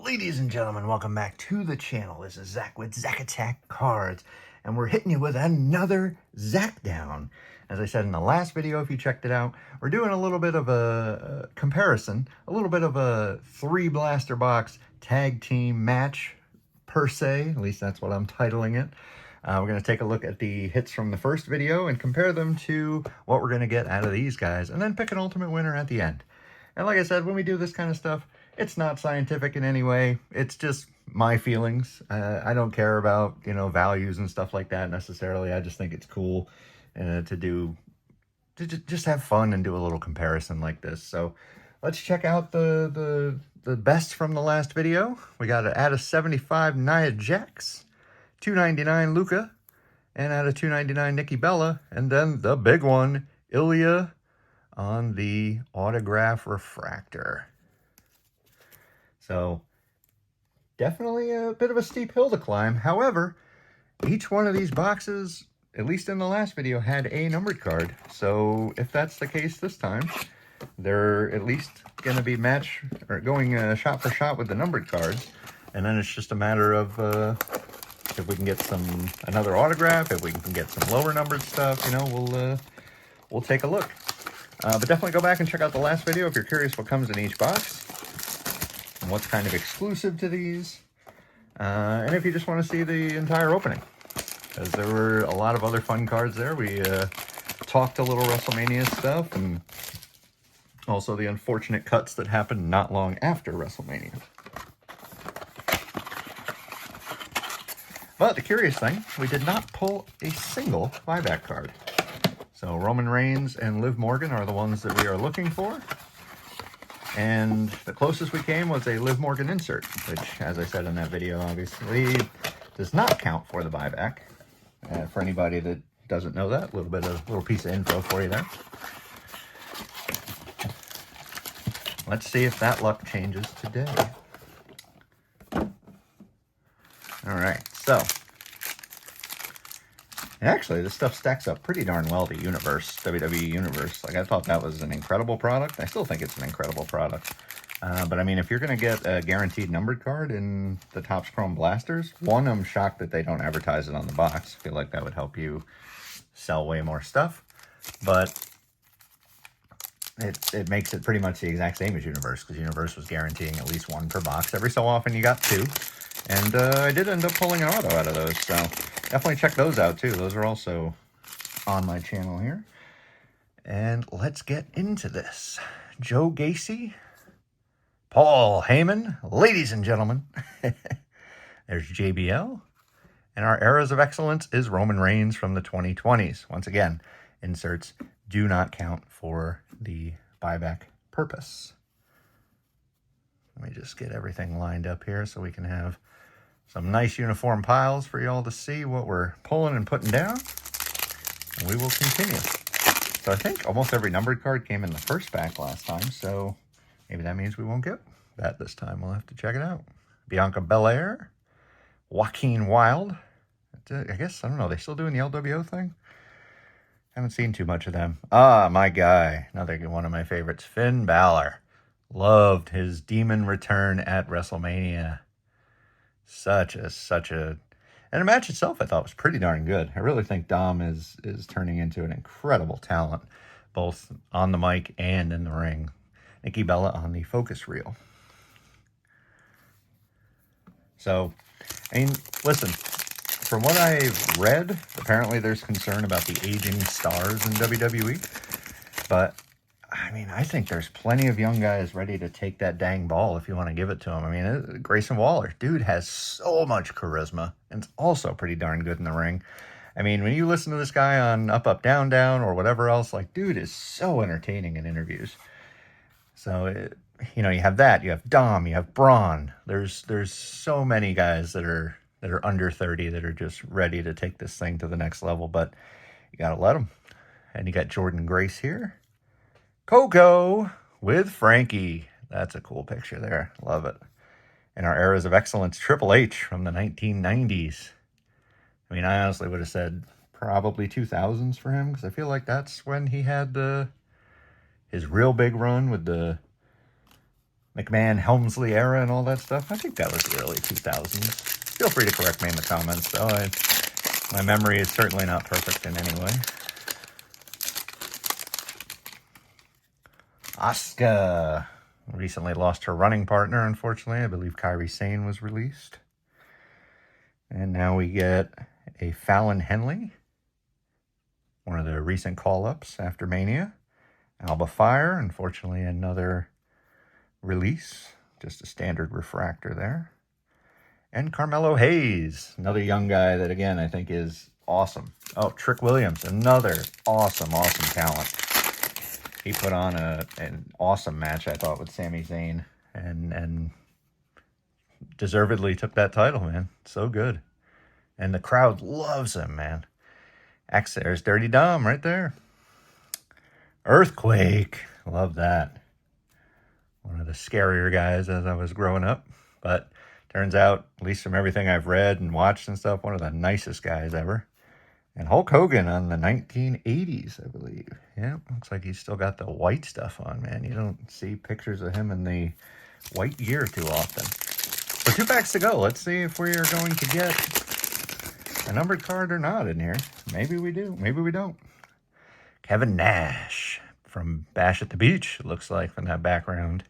Ladies and gentlemen, welcome back to the channel. This is Zach with Zach Attack Cards, and we're hitting you with another Zach down. As I said in the last video, if you checked it out, we're doing a little bit of a comparison, a little bit of a 3-blaster box tag team match per se. At least that's what I'm titling it. We're going to take a look at the hits from the first video and compare them to what we're going to get out of these guys, and then pick an ultimate winner at the end. And like I said, when we do this kind of stuff, it's not scientific in any way. It's just my feelings. I don't care about, values and stuff like that necessarily. I just think it's cool to just have fun and do a little comparison like this. So let's check out the best from the last video. We got an out of 75 Nia Jax, 299 Luca, and out of 299 Nikki Bella, and then the big one, Ilya on the autograph refractor. So definitely a bit of a steep hill to climb. However, each one of these boxes, at least in the last video, had a numbered card. So if that's the case this time, they're at least going to be going shot for shot with the numbered cards. And then it's just a matter of if we can get another autograph, if we can get some lower numbered stuff, we'll take a look. But definitely go back and check out the last video if you're curious what comes in each box and what's kind of exclusive to these. And if you just want to see the entire opening, because there were a lot of other fun cards there. We talked a little WrestleMania stuff and also the unfortunate cuts that happened not long after WrestleMania. But the curious thing, we did not pull a single buyback card. So Roman Reigns and Liv Morgan are the ones that we are looking for. And the closest we came was a Liv Morgan insert, which, as I said in that video, obviously does not count for the buyback. For anybody that doesn't know that, a little piece of info for you there. Let's see if that luck changes today. All right, so actually, this stuff stacks up pretty darn well to WWE Universe. Like, I thought that was an incredible product. I still think it's an incredible product. But, I mean, if you're going to get a guaranteed numbered card in the Topps Chrome Blasters, one, I'm shocked that they don't advertise it on the box. I feel like that would help you sell way more stuff. But it makes it pretty much the exact same as Universe, because Universe was guaranteeing at least one per box. Every so often you got two. And I did end up pulling an auto out of those, so definitely check those out too. Those are also on my channel here. And let's get into this. Joe Gacy, Paul Heyman, ladies and gentlemen. There's JBL. And our Eras of Excellence is Roman Reigns from the 2020s. Once again, inserts do not count for the buyback purpose. Let me just get everything lined up here so we can have some nice uniform piles for y'all to see what we're pulling and putting down. And we will continue. So I think almost every numbered card came in the first pack last time, so maybe that means we won't get that this time. We'll have to check it out. Bianca Belair, Joaquin Wilde. I guess, I don't know, they still doing the LWO thing? Haven't seen too much of them. Ah, my guy, another one of my favorites, Finn Balor. Loved his demon return at WrestleMania. Such a... And the match itself, I thought, was pretty darn good. I really think Dom is turning into an incredible talent, both on the mic and in the ring. Nikki Bella on the focus reel. So, I mean, listen, from what I've read, apparently there's concern about the aging stars in WWE. But I mean, I think there's plenty of young guys ready to take that dang ball if you want to give it to him. I mean, Grayson Waller, dude has so much charisma and it's also pretty darn good in the ring. I mean, when you listen to this guy on Up, Up, Down, Down or whatever else, like, dude is so entertaining in interviews. So, you have that. You have Dom, you have Braun. There's so many guys that are under 30 that are just ready to take this thing to the next level, but you got to let them. And you got Jordan Grace here. Coco with Frankie. That's a cool picture there. Love it. And our Eras of Excellence, Triple H from the 1990s. I mean, I honestly would have said probably 2000s for him, because I feel like that's when he had his real big run with the McMahon, Helmsley era and all that stuff. I think that was the early 2000s. Feel free to correct me in the comments, though. My memory is certainly not perfect in any way. Asuka recently lost her running partner, unfortunately. I believe Kairi Sane was released. And now we get a Fallon Henley, one of the recent call-ups after Mania. Alba Fire, unfortunately another release, just a standard refractor there. And Carmelo Hayes, another young guy that, again, I think is awesome. Oh, Trick Williams, another awesome talent. He put on an awesome match, I thought, with Sami Zayn, and deservedly took that title, man. So good. And the crowd loves him, man. There's Dirty Dom right there. Earthquake. Love that. One of the scarier guys as I was growing up. But turns out, at least from everything I've read and watched and stuff, one of the nicest guys ever. And Hulk Hogan on the 1980s, I believe. Yeah, looks like he's still got the white stuff on, man. You don't see pictures of him in the white gear too often. So 2 packs to go. Let's see if we are going to get a numbered card or not in here. Maybe we do. Maybe we don't. Kevin Nash from Bash at the Beach, it looks like, from that background.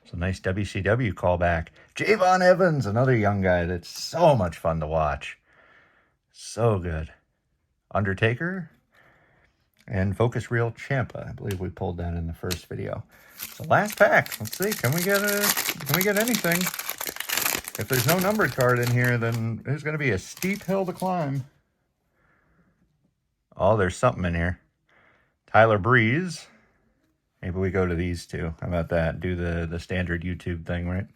It's a nice WCW callback. Javon Evans, another young guy that's so much fun to watch. So good. Undertaker and Focus Reel Ciampa. I believe we pulled that in the first video. So last pack. Let's see. Can we get anything? If there's no numbered card in here, then there's going to be a steep hill to climb. Oh, there's something in here. Tyler Breeze. Maybe we go to these two. How about that? Do the standard YouTube thing, right?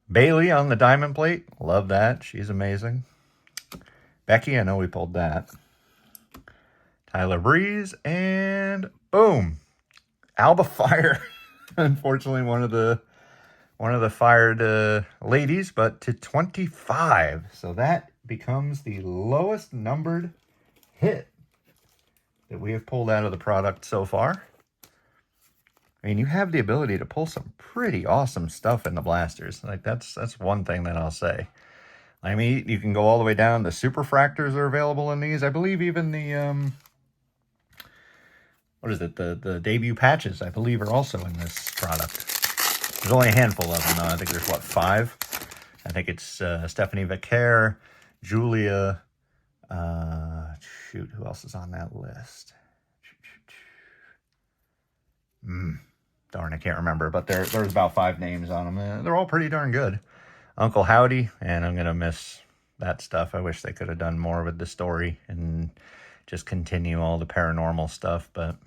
Bailey on the diamond plate. Love that. She's amazing. Becky, I know we pulled that. Tyler Breeze, and boom, Alba Fire. Unfortunately, one of the fired ladies, but to 25. So that becomes the lowest numbered hit that we have pulled out of the product so far. I mean, you have the ability to pull some pretty awesome stuff in the blasters. Like that's one thing that I'll say. I mean, you can go all the way down. The superfractors are available in these. I believe even the what is it? The debut patches, I believe, are also in this product. There's only a handful of them, though. I think there's, what, 5? I think it's Stephanie Vaquer, Julia. Shoot, who else is on that list? Darn, I can't remember. But there's about 5 names on them. They're all pretty darn good. Uncle Howdy, and I'm going to miss that stuff. I wish they could have done more with the story and just continue all the paranormal stuff, but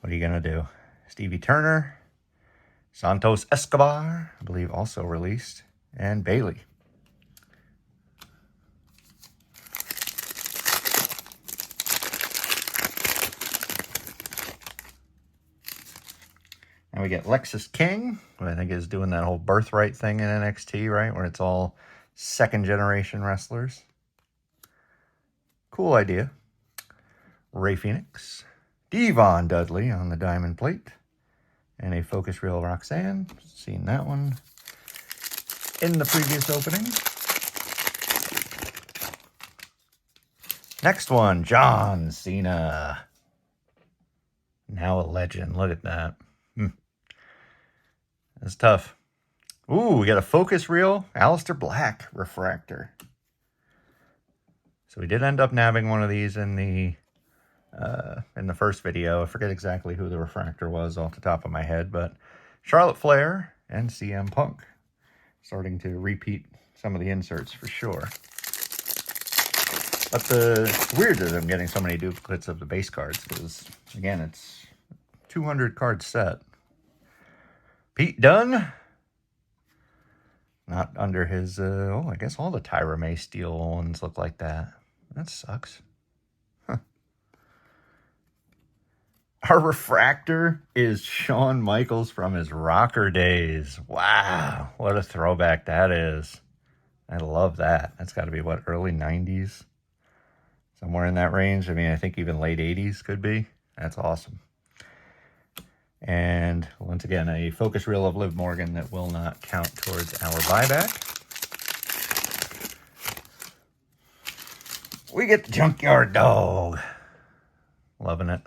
what are you going to do? Stevie Turner, Santos Escobar, I believe also released, and Bailey. And we get Lexis King, who I think is doing that whole birthright thing in NXT, right? Where it's all second-generation wrestlers. Cool idea. Ray Phoenix. Devon Dudley on the diamond plate. And a Focus Reel Roxanne. Seen that one in the previous opening. Next one, John Cena. Now a legend. Look at that. That's tough. Ooh, we got a Focus Reel Aleister Black refractor. So we did end up nabbing one of these in the first video. I forget exactly who the refractor was off the top of my head, but Charlotte Flair and CM Punk. Starting to repeat some of the inserts for sure. But it's weird that I'm getting so many duplicates of the base cards because, again, it's 200 card set. Pete Dunne. Not under his, I guess all the Tyra May Steel ones look like that. That sucks. Huh. Our refractor is Shawn Michaels from his rocker days. Wow, what a throwback that is. I love that. That's got to be, what, early 90s? Somewhere in that range. I mean, I think even late 80s could be. That's awesome. And once again, a focus reel of Liv Morgan that will not count towards our buyback. We get the Junkyard Dog. Loving it.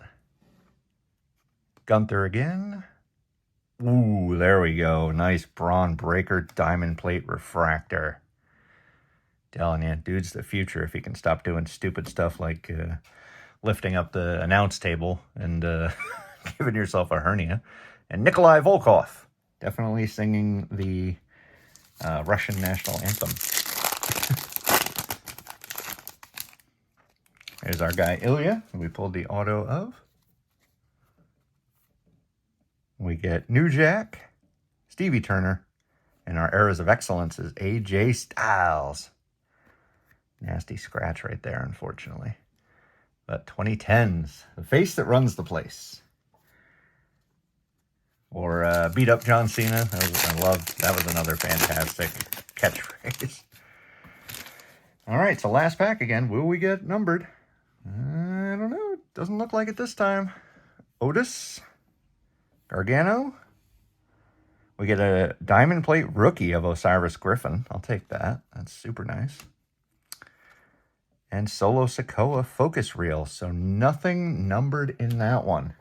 Gunther again. Ooh, there we go. Nice Braun Breaker Diamond Plate Refractor. Telling you, dude's the future if he can stop doing stupid stuff like lifting up the announce table and giving yourself a hernia. And Nikolai Volkov, definitely singing the Russian national anthem. There's our guy Ilya, who we pulled the auto of. We get New Jack, Stevie Turner, and our Eras of Excellence is AJ Styles. Nasty scratch right there, unfortunately. But 2010s, the face that runs the place. Or beat up John Cena. That was another fantastic catchphrase. All right, so last pack again. Will we get numbered? I don't know. Doesn't look like it this time. Otis, Gargano. We get a diamond plate rookie of Osiris Griffin. I'll take that. That's super nice. And Solo Sikoa focus reel. So nothing numbered in that one.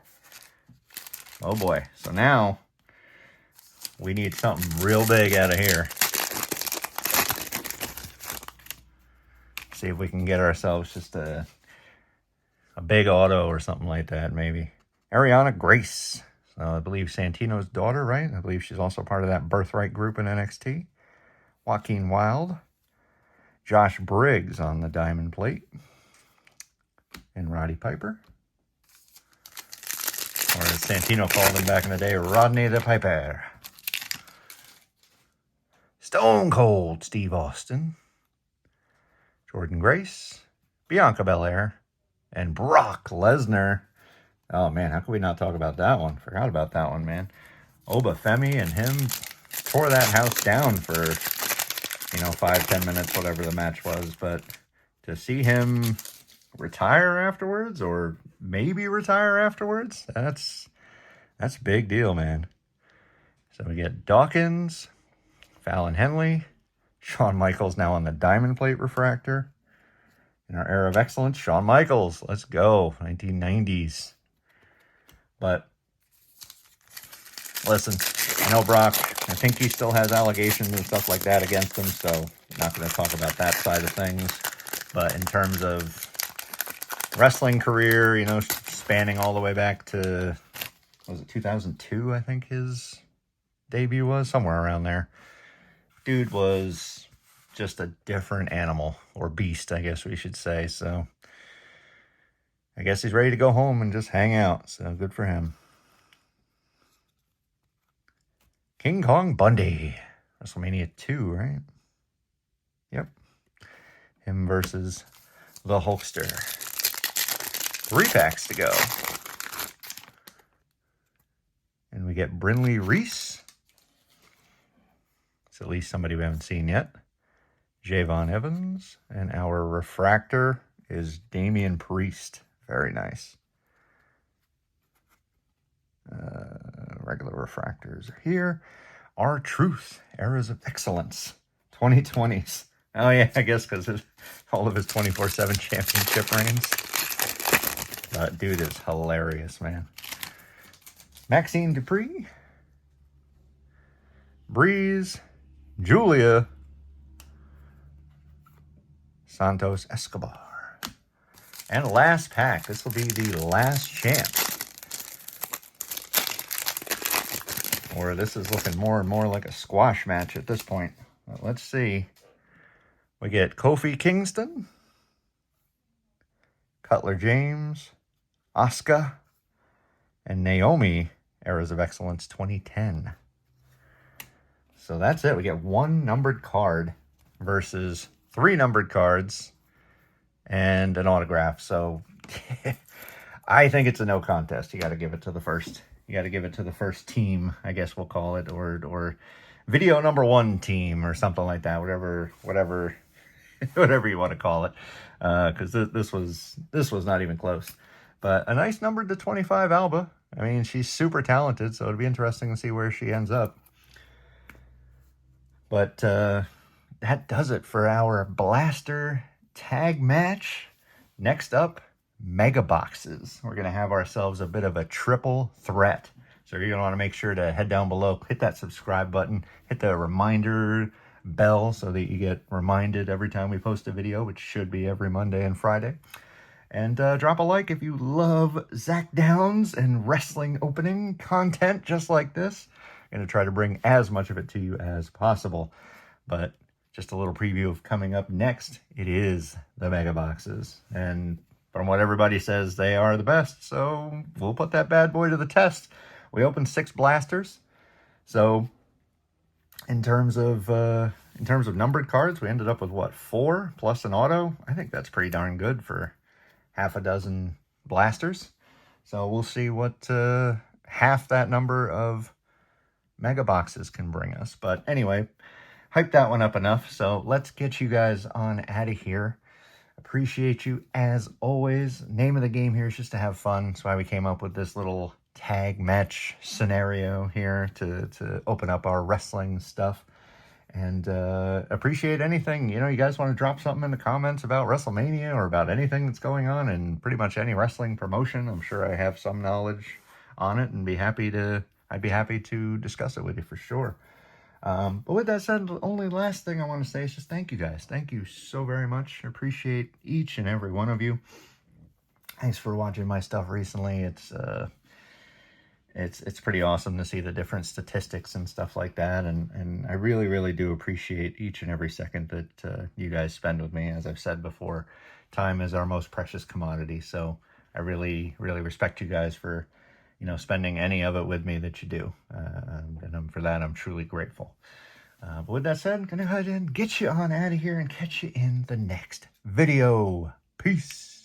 Oh boy. So now we need something real big out of here. See if we can get ourselves just a big auto or something like that, maybe. Ariana Grace. So I believe Santino's daughter, right? I believe she's also part of that Birthright group in NXT. Joaquin Wilde. Josh Briggs on the diamond plate. And Roddy Piper. Or as Santino called him back in the day, Rodney the Piper. Stone Cold Steve Austin. Jordan Grace. Bianca Belair. And Brock Lesnar. Oh, man, how could we not talk about that one? Forgot about that one, man. Oba Femi and him tore that house down for, 5-10 minutes, whatever the match was. But to see him retire afterwards, or maybe retire afterwards, that's a big deal, man. So we get Dawkins, Fallon Henley, Shawn Michaels now on the diamond plate refractor. In our Era of Excellence, Shawn Michaels. Let's go. 1990s. But, listen, I know Brock, I think he still has allegations and stuff like that against him, so I'm not going to talk about that side of things. But in terms of wrestling career, spanning all the way back to, was it 2002, I think his debut was? Somewhere around there. Dude was just a different animal, or beast, I guess we should say. So I guess he's ready to go home and just hang out. So good for him. King Kong Bundy. WrestleMania 2, right? Yep. Him versus the Hulkster. 3 packs to go. And we get Brinley Reese. It's at least somebody we haven't seen yet. Javon Evans. And our refractor is Damian Priest. Very nice. Regular refractors are here. R-Truth, Eras of Excellence, 2020s. Oh yeah, I guess because of all of his 24/7 championship reigns. That dude is hilarious, man. Maxine Dupree. Breeze. Julia. Santos Escobar. And last pack. This will be the last chance. Or this is looking more and more like a squash match at this point. But let's see. We get Kofi Kingston. Cutler James. Asuka. And Naomi, Eras of Excellence 2010. So that's it. We get 1 numbered card versus 3 numbered cards and an autograph. So I think it's a no contest. You got to give it to the first. You got to give it to the first team, I guess we'll call it, or video number 1 team or something like that. Whatever you want to call it, because this was not even close. But a nice number to 25 Alba. I mean, she's super talented, so it'll be interesting to see where she ends up. But that does it for our blaster tag match. Next up, mega boxes. We're going to have ourselves a bit of a triple threat. So you're going to want to make sure to head down below, hit that subscribe button, hit the reminder bell so that you get reminded every time we post a video, which should be every Monday and Friday. And drop a like if you love Zach Downs and wrestling opening content just like this. I'm going to try to bring as much of it to you as possible. But just a little preview of coming up next. It is the mega boxes. And from what everybody says, they are the best. So we'll put that bad boy to the test. We opened 6 blasters. So in terms of numbered cards, we ended up with what, 4 plus an auto? I think that's pretty darn good for half a dozen blasters. So we'll see what half that number of mega boxes can bring us. But anyway, hype that one up enough. So let's get you guys on out of here. Appreciate you as always. Name of the game here is just to have fun. That's why we came up with this little tag match scenario here to open up our wrestling stuff. And appreciate anything, you guys want to drop something in the comments about WrestleMania or about anything that's going on in pretty much any wrestling promotion. I'm sure I have some knowledge on it and I'd be happy to discuss it with you for sure. But with that said, the only last thing I want to say is just thank you guys. Thank you so very much. I appreciate each and every one of you. Thanks for watching my stuff recently. It's pretty awesome to see the different statistics and stuff like that. And I really, really do appreciate each and every second that you guys spend with me. As I've said before, time is our most precious commodity. So I really, really respect you guys for, spending any of it with me that you do. And for that, I'm truly grateful. But with that said, I'm going to go ahead and get you on out of here and catch you in the next video. Peace.